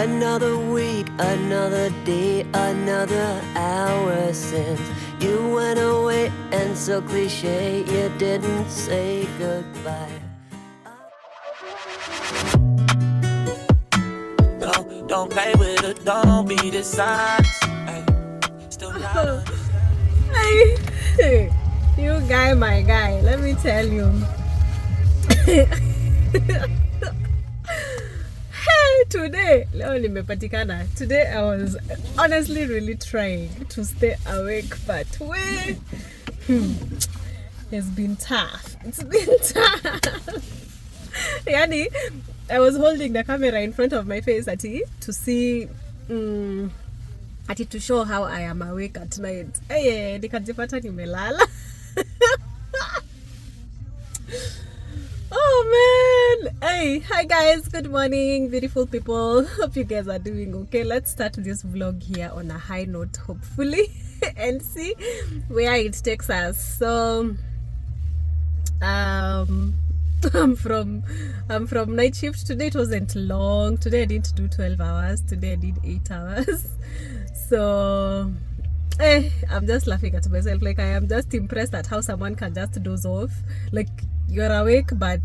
Another week, another day, another hour since you went away, and so cliche, you didn't say goodbye. Don't play with it, don't be dishonest. Still not Hey, you guy, my guy, let me tell you. Today I was honestly really trying to stay awake, but it's been tough. It's been tough. Yani, I was holding the camera in front of my face to see to show how I am awake at night. Hey, nikajipata nimelala. Oh man. Hey, hi guys, good morning, beautiful people. Hope you guys are doing okay. Let's start this vlog here on a high note, hopefully, and see where it takes us. So I'm from night shift. Today it wasn't long. Today I didn't do 12 hours. Today I did 8 hours. So I'm just laughing at myself. Like, I am just impressed at how someone can just doze off. Like, you're awake, but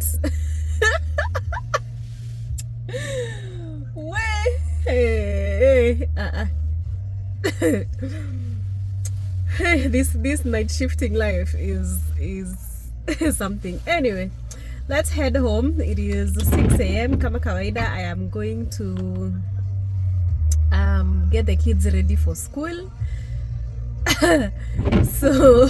this night shifting life is something. Anyway, let's head home. It is 6 a.m. Kama kawaida. I am going to get the kids ready for school. So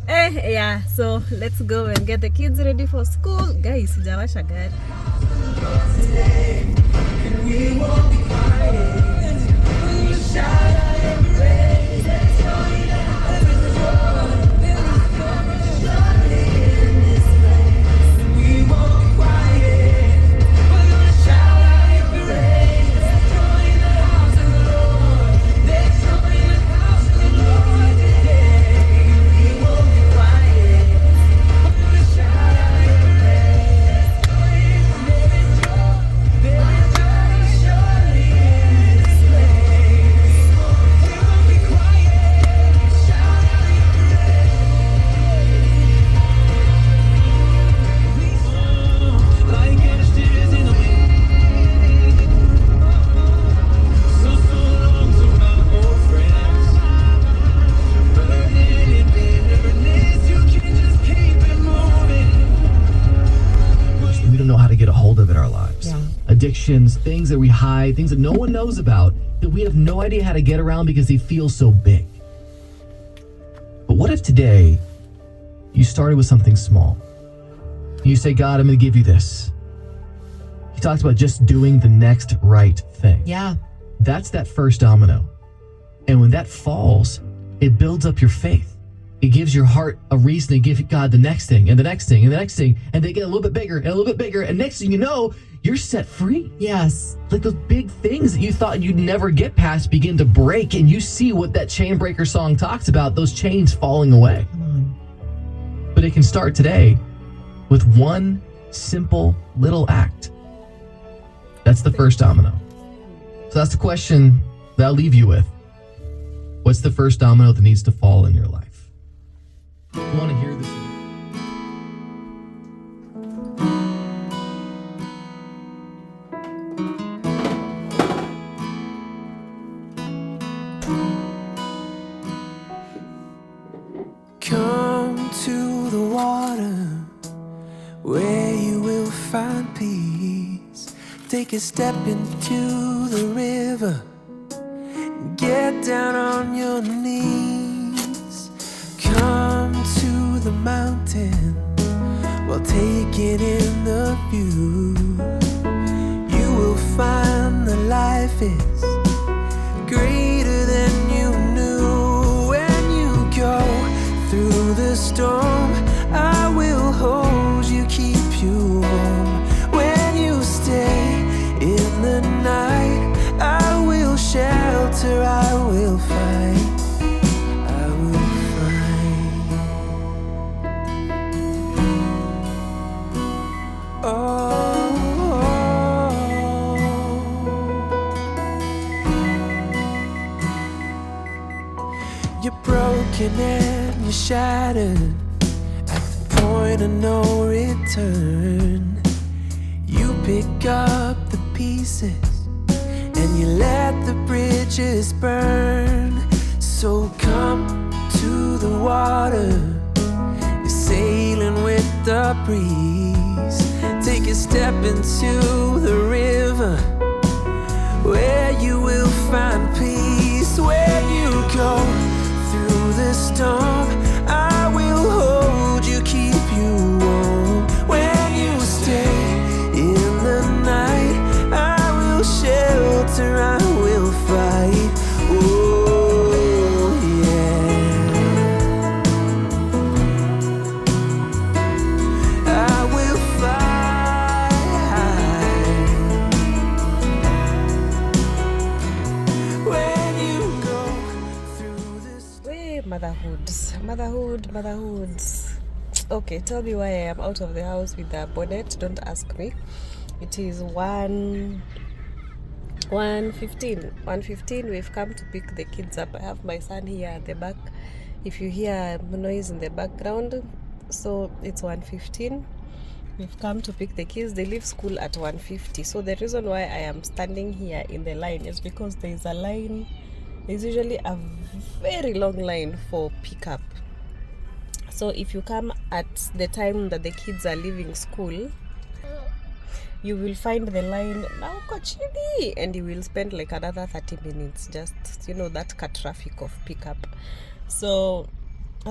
yeah, so let's go and get the kids ready for school. Guys, sijawasha gari. We won't be quiet. We shout out and praise. Let's go in the house of the Lord. In this place. We won't be quiet. We're gonna shout out and praise. Let's go in the house of the Lord. Let's go in the house of the Lord today. We won't be quiet. We're gonna shout out and praise. Let's go in the there is joy surely in this place. We won't be quiet. Shout out your praise. Like ashes in the wind. So long to my old friends. Burning in bitterness, you can just keep it moving. We don't know how to get a hold of in our lives. Yeah. Addictions, things that we hide, things that no one knows about, that we have no idea how to get around because they feel so big. But what if today you started with something small? You say, God, I'm going to give you this. He talks about just doing the next right thing. Yeah. That's that first domino. And when that falls, it builds up your faith. It gives your heart a reason to give God the next thing and the next thing and the next thing. And they get a little bit bigger and a little bit bigger. And next thing you know, you're set free. Yes. Like those big things that you thought you'd never get past begin to break. And you see what that chain breaker song talks about, those chains falling away. Come on. But it can start today with one simple little act. That's the first domino. So that's the question that I'll leave you with. What's the first domino that needs to fall in your life? If you want to hear this. Come to the water where you will find peace. Take a step into the river. Get down on your knees. Come to the mountain while taking in the view. You will find that life is greater than you knew. When you go through the storm, I will hold you, keep you warm. When you stay in the night, I will shelter, I will fight, I will fight. Oh, You're broken and you're shattered at the point of no return. You pick up the pieces and you let the bridges burn. So come to the water, you're sailing with the breeze. Take a step into the river, where you will find peace. When you go through the storm, I will hold you, keep you warm. When you stay in the night, I will shelter, I will fight. Oh yeah, I will fight. When you go through this. Way motherhood. Okay, tell me why I am out of the house with the bonnet. Don't ask me. It is 1:15. We've come to pick the kids up. I have my son here at the back. If you hear noise in the background, so it's 1:15. We've come to pick the kids. They leave school at 1:50. So the reason why I am standing here in the line is because there's a line. There's usually a very long line for pickup. So if you come at the time that the kids are leaving school, you will find the line now chini, and you will spend like another 30 minutes just, that car traffic of pickup. So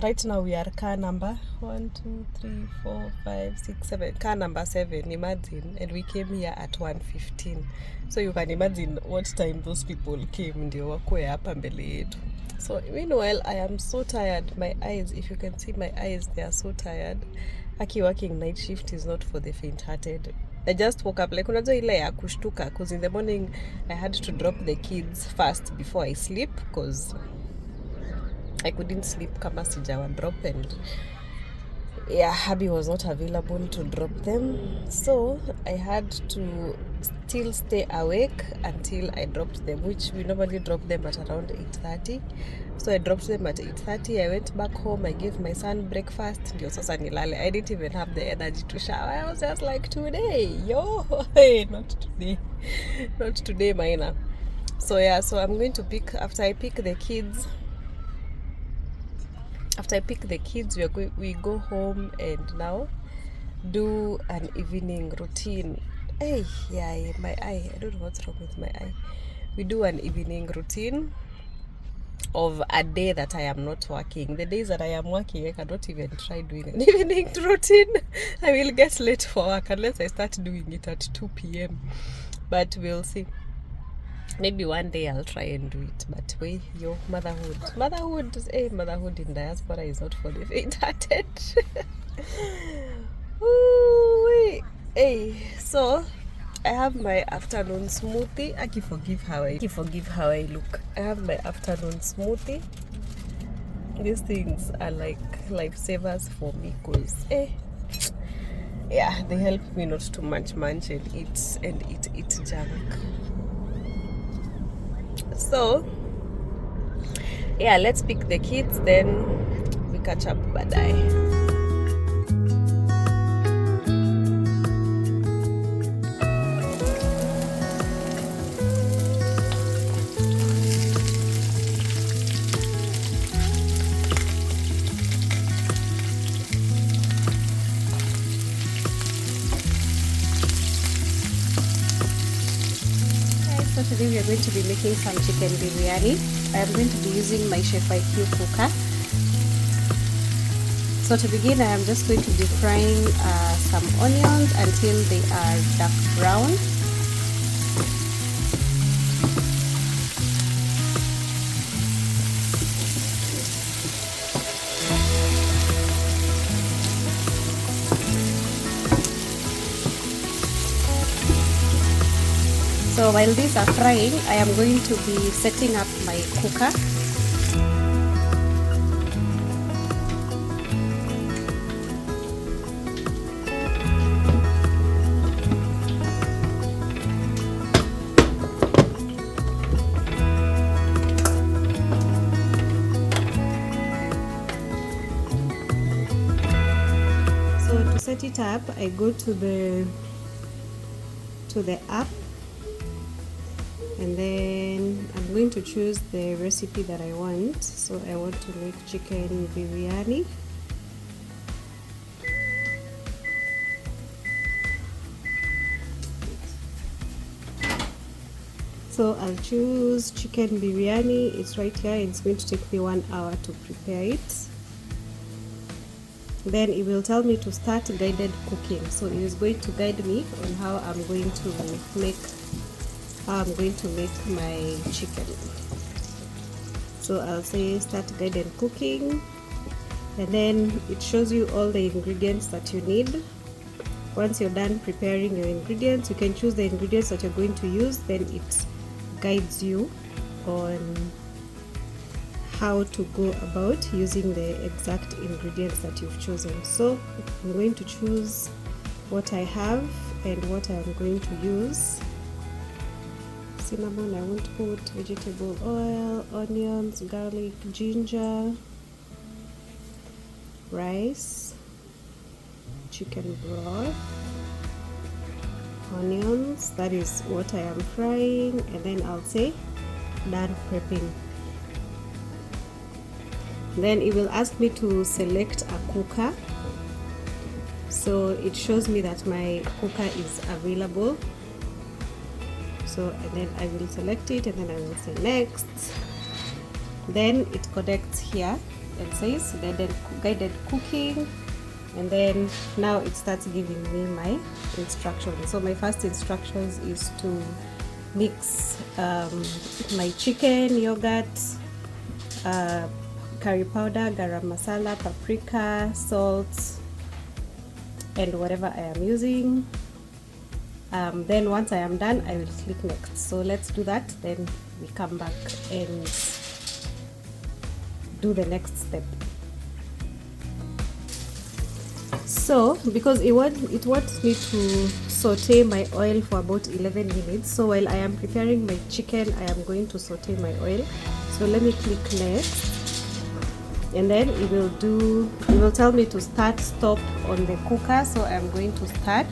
right now we are car number 1, 2, 3, 4, 5, 6, 7, car number 7, imagine, and we came here at 1:15. So you can imagine what time those people came, ndio wakwe hapa mbele yetu. So meanwhile, I am so tired. My eyes, if you can see my eyes, they are so tired. Aki working night shift is not for the faint-hearted. I just woke up like unajua ile ya kushtuka, because in the morning I had to drop the kids first before I sleep, because I couldn't sleep kama sijawa drop, and hubby was not available to drop them, so I had to still stay awake until I dropped them, which we normally drop them at around 8:30. So I dropped them at 8:30. I went back home, I gave my son breakfast, ndio sasa nilale. I didn't even have the energy to shower. I was just like, today, not today, Maina. So I'm going to pick, after I pick the kids, we go home and now do an evening routine. My eye, I don't know what's wrong with my eye. We do an evening routine of a day that I am not working. The days that I am working, I cannot even try doing an evening routine. I will get late for work unless I start doing it at 2 p.m. But we'll see. Maybe one day I'll try and do it. But motherhood in diaspora is not for the faint-hearted. So I have my afternoon smoothie. I forgive how I look. I have my afternoon smoothie. These things are like lifesavers for me, because they help me not to munch and eat junk. So let's pick the kids, then we catch up baadaye. So today we are going to be making some chicken biryani. I am going to be using my Chef IQ cooker. So to begin, I am just going to be frying some onions until they are dark brown. So while these are frying, I am going to be setting up my cooker. set it up, I go to the app, and then I'm going to choose the recipe that I want. So I want to make chicken biryani. So I'll choose chicken biryani. It's right here. It's going to take me 1 hour to prepare it. Then it will tell me to start guided cooking. So it is going to guide me on how I'm going to make my chicken. So I'll say start guided cooking, and then it shows you all the ingredients that you need. Once you're done preparing your ingredients, you can choose the ingredients that you're going to use. Then it guides you on how to go about using the exact ingredients that you've chosen. So I'm going to choose what I have and what I'm going to use. Cinnamon, I want to put vegetable oil, onions, garlic, ginger, rice, chicken broth, onions, that is what I am frying, and then I'll say done prepping. Then it will ask me to select a cooker. So it shows me that my cooker is available. So, and then I will select it, and then I will say next. Then it connects here and says guided cooking, and then now it starts giving me my instructions. So my first instructions is to mix my chicken, yogurt, curry powder, garam masala, paprika, salt, and whatever I am using. Then once I am done, I will click next. So let's do that, then we come back and do the next step. So because it wants me to saute my oil for about 11 minutes, so while I am preparing my chicken, I am going to saute my oil. So let me click next, and then it will tell me to stop on the cooker. So I'm going to start.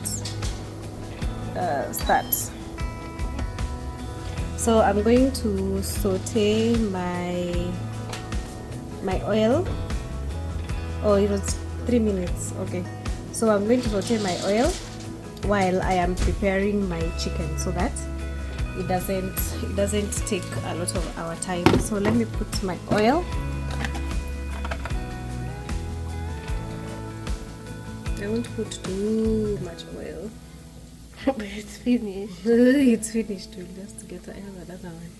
So I'm going to saute my oil. Oh, it was 3 minutes. Okay, so I'm going to saute my oil while I am preparing my chicken, so that it doesn't take a lot of our time. So let me put my oil. I won't put too much oil. But it's finished. It's finished. We'll just I have another one.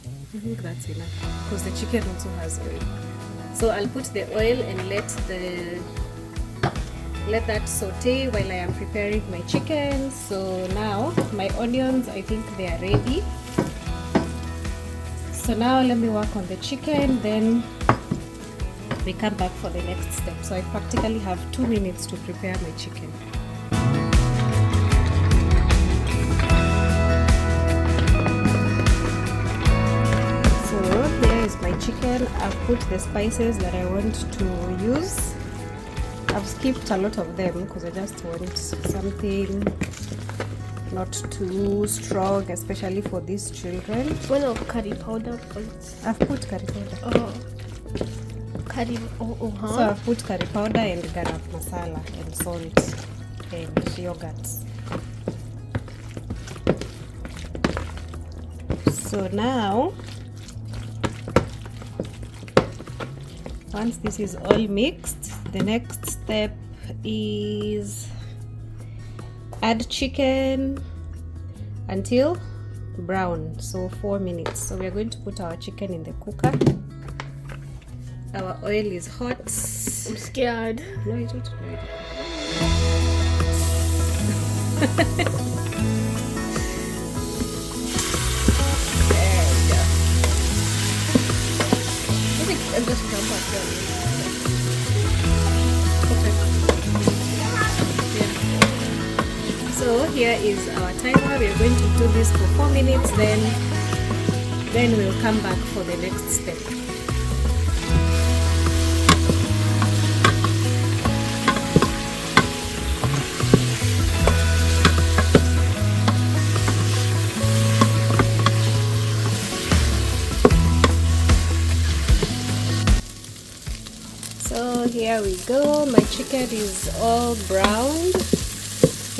I think that's enough because the chicken also has oil. So I'll put the oil and let that saute while I am preparing my chicken. So now my onions, I think they are ready. So now let me work on the chicken, then we come back for the next step. So I practically have 2 minutes to prepare my chicken. My chicken, I've put the spices that I want to use. I've skipped a lot of them because I just want something not too strong, especially for these children. What of curry powder, please? I've put curry powder. Oh, curry. So I've put curry powder and garam masala and salt and yogurt. So now, once this is all mixed, the next step is add chicken until brown, so 4 minutes. So we are going to put our chicken in the cooker. Our oil is hot. I'm scared. No, you don't. I'm just jump up there. Okay. Yeah. So here is our timer. We are going to do this for 4 minutes, then we'll come back for the next step. here we go. My chicken is all browned.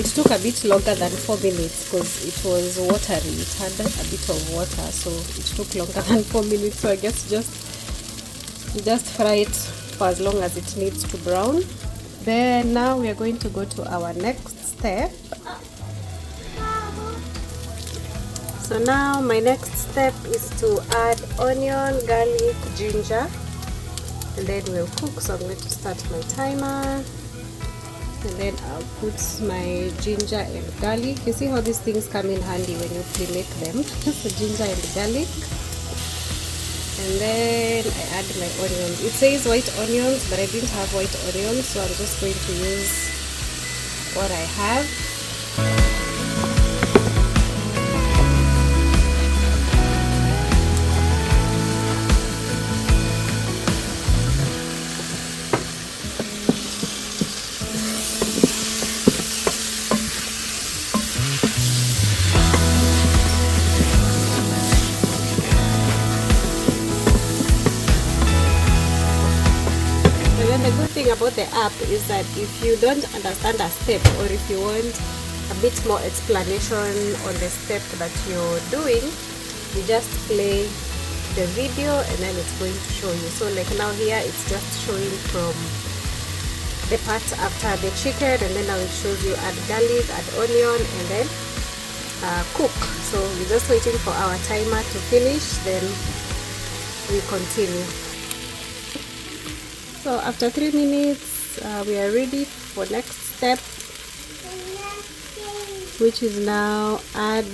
It took a bit longer than 4 minutes because it was watery. It had a bit of water, so it took longer than 4 minutes. So I guess just fry it for as long as it needs to brown. Then now we are going to go to our next step. So now my next step is to add onion, garlic, ginger, and then we'll cook. So I'm going to start my timer, and then I'll put my ginger and garlic. You see how these things come in handy when you pre-make them. So ginger and garlic, and then I add my onions. It says white onions, but I didn't have white onions, so I'm just going to use what I have. The good thing about the app is that if you don't understand a step, or if you want a bit more explanation on the step that you're doing, you just play the video and then it's going to show you. So like now here it's just showing from the part after the chicken, and then now it shows you add garlic, add onion, and then cook. So we're just waiting for our timer to finish, then we continue. So after 3 minutes, we are ready for next step, which is now add,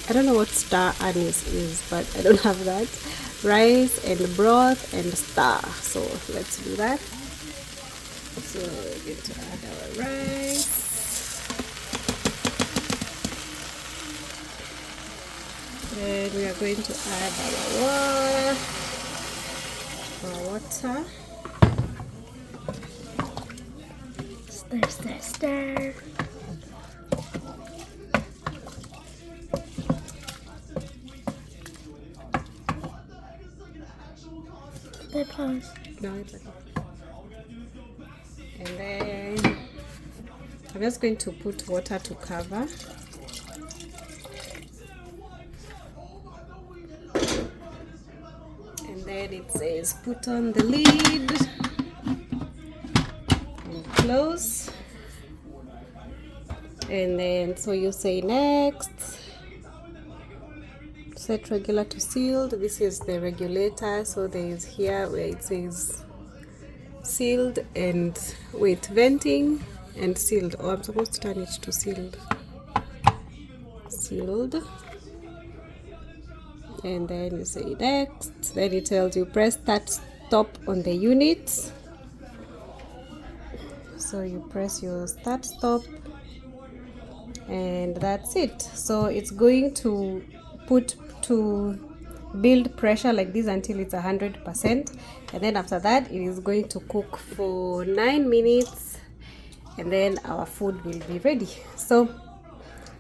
I don't know what star anise is, but I don't have that, rice and broth and star. So let's do that. So we're going to add our rice. Then we are going to add our water. Stir, stir, stir. Pause. No, it's okay. And then I'm just going to put water to cover. And then it says put on the lid and close. And then so you say next, set regular to sealed. This is the regulator. So there is here where it says sealed and venting and sealed. Oh, I'm supposed to turn it to sealed. Sealed. And then you say next. Then it tells you press start stop on the unit. So you press your start stop, and that's it. So it's going to build pressure like this until it's 100%, and then after that it is going to cook for 9 minutes, and then our food will be ready. So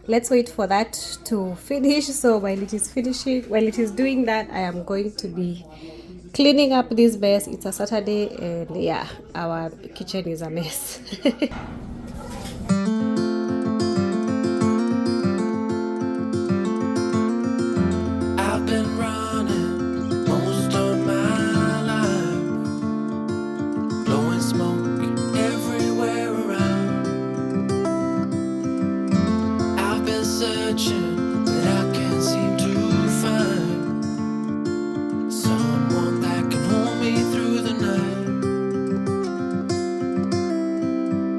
let's wait for that to finish. So while it is doing that, I am going to be cleaning up this mess. It's a Saturday, and yeah, our kitchen is a mess. I've been running most of my life, blowing smoke everywhere around. I've been searching, but I can't seem to find someone that can hold me through the night.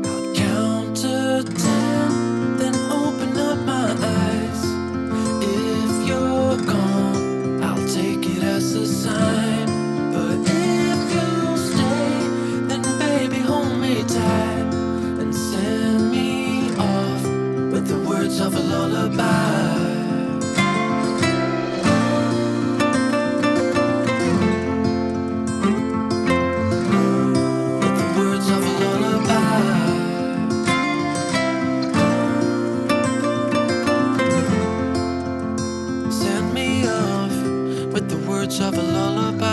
I'll count to 10, then open up my eyes. If you're gone, I'll take it as a sign. But if you stay, then baby hold me tight and send me off with the words of a lullaby. With the words of a lullaby. Send me off with the words of a lullaby.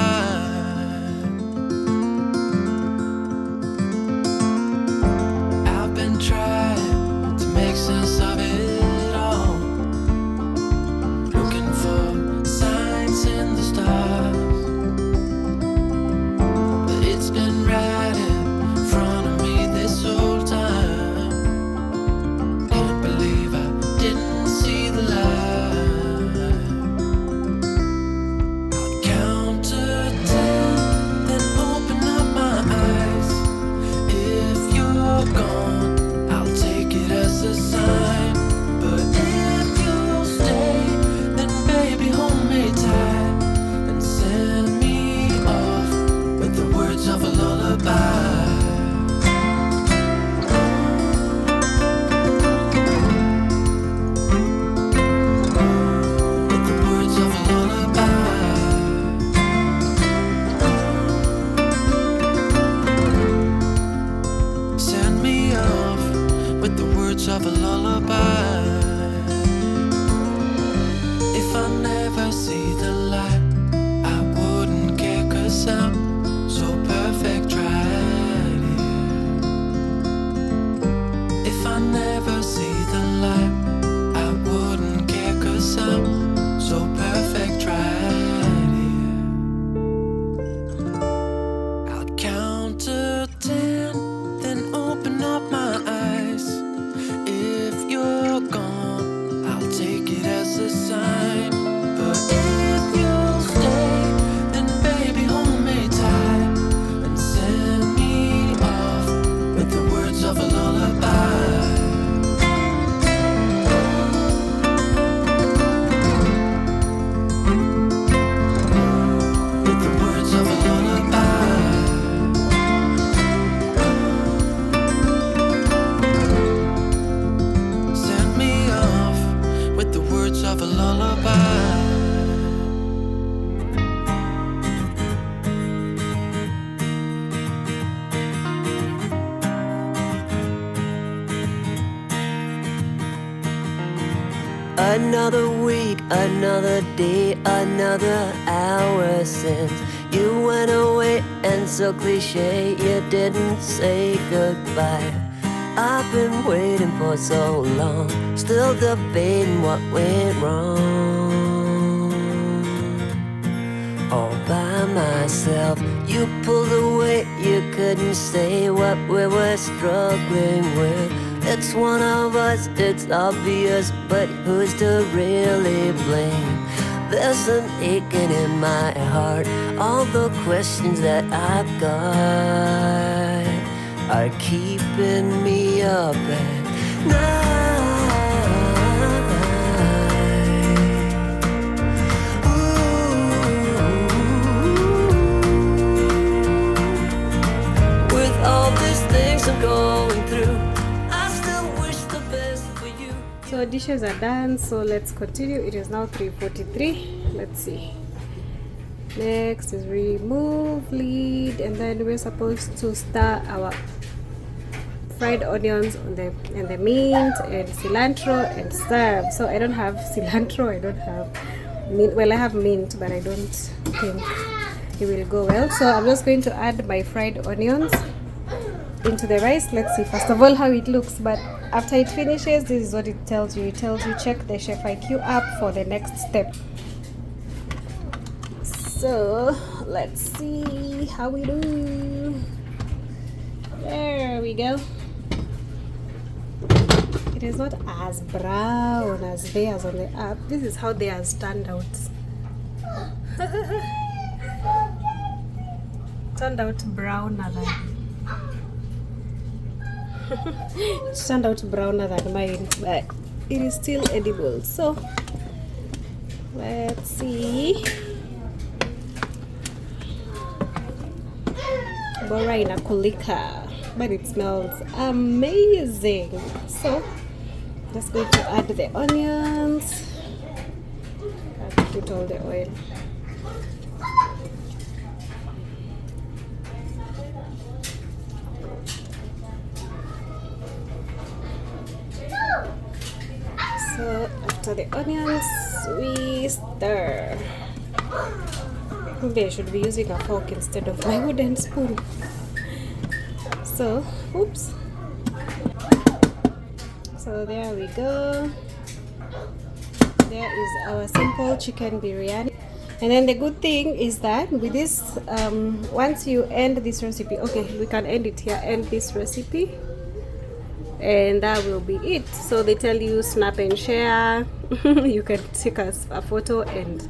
Another week, another day, another hour since you went away, and so cliche you didn't say goodbye. I've been waiting for so long, still debating what went wrong. All by myself, you pulled away, you couldn't say what we were struggling with. It's one of us, it's obvious, but who's to really blame? There's an aching in my heart, all the questions that I've got are keeping me up at night. Ooh. With all these things I'm going through, I still wish the best for you. So dishes are done, so let's continue. It is now 3:43. Let's see. Next is remove lid, and then we're supposed to stir our fried onions on the mint and cilantro and serve. So I don't have cilantro, I don't have mint. Well, I have mint, but I don't think it will go well. So I'm just going to add my fried onions into the rice. Let's see first of all how it looks, but after it finishes, this is what it tells you. It tells you check the Chef IQ app for the next step. So let's see how we do. There we go. It is not as brown as theirs on the app. This is how theirs turned out. Turned out browner than it turned out browner than mine, but it is still edible. So let's see. Bora inakulika, but it smells amazing. So just going to add the onions and put all the oil. So after the onions, we stir. Maybe I should be using a fork instead of my wooden spoon. So, oops. So there we go. There is our simple chicken biryani. And then the good thing is that with this, once you end this recipe, okay, we can end it here, end this recipe, and that will be it. So they tell you snap and share. You can take a photo and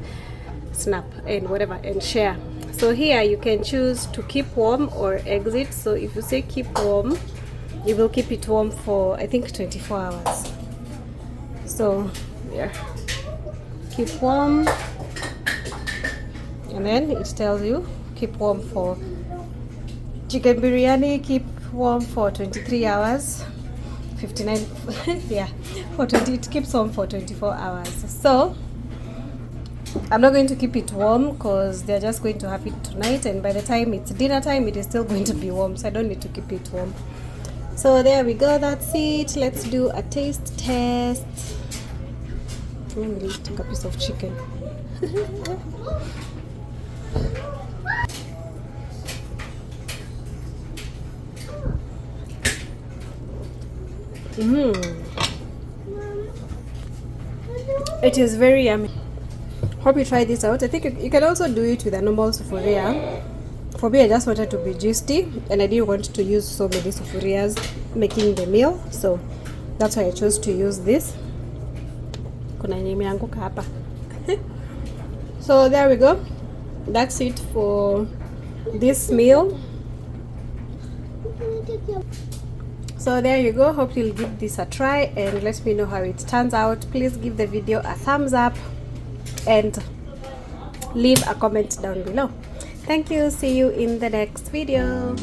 snap and whatever and share. So here you can choose to keep warm or exit. So if you say keep warm, you will keep it warm for I think 24 hours. So yeah, keep warm, and then it tells you keep warm for chicken biryani, keep warm for 23 hours, 59 yeah, for 20, it keeps warm for 24 hours. So I'm not going to keep it warm because they're just going to have it tonight, and by the time it's dinner time it is still going to be warm, so I don't need to keep it warm. So there we go, that's it. Let's do a taste test. Let me take a piece of chicken. It is very yummy. Hope you try this out. I think you can also do it with a normal sufuria. For me, I just wanted to be juicy, and I didn't want to use so many sufurias making the meal, so that's why I chose to use this. Kuna yenye imeanguka hapa. So there we go. That's it for this meal. So there you go. Hope you'll give this a try and let me know how it turns out. Please give the video a thumbs up and leave a comment down below. Thank you. See you in the next video.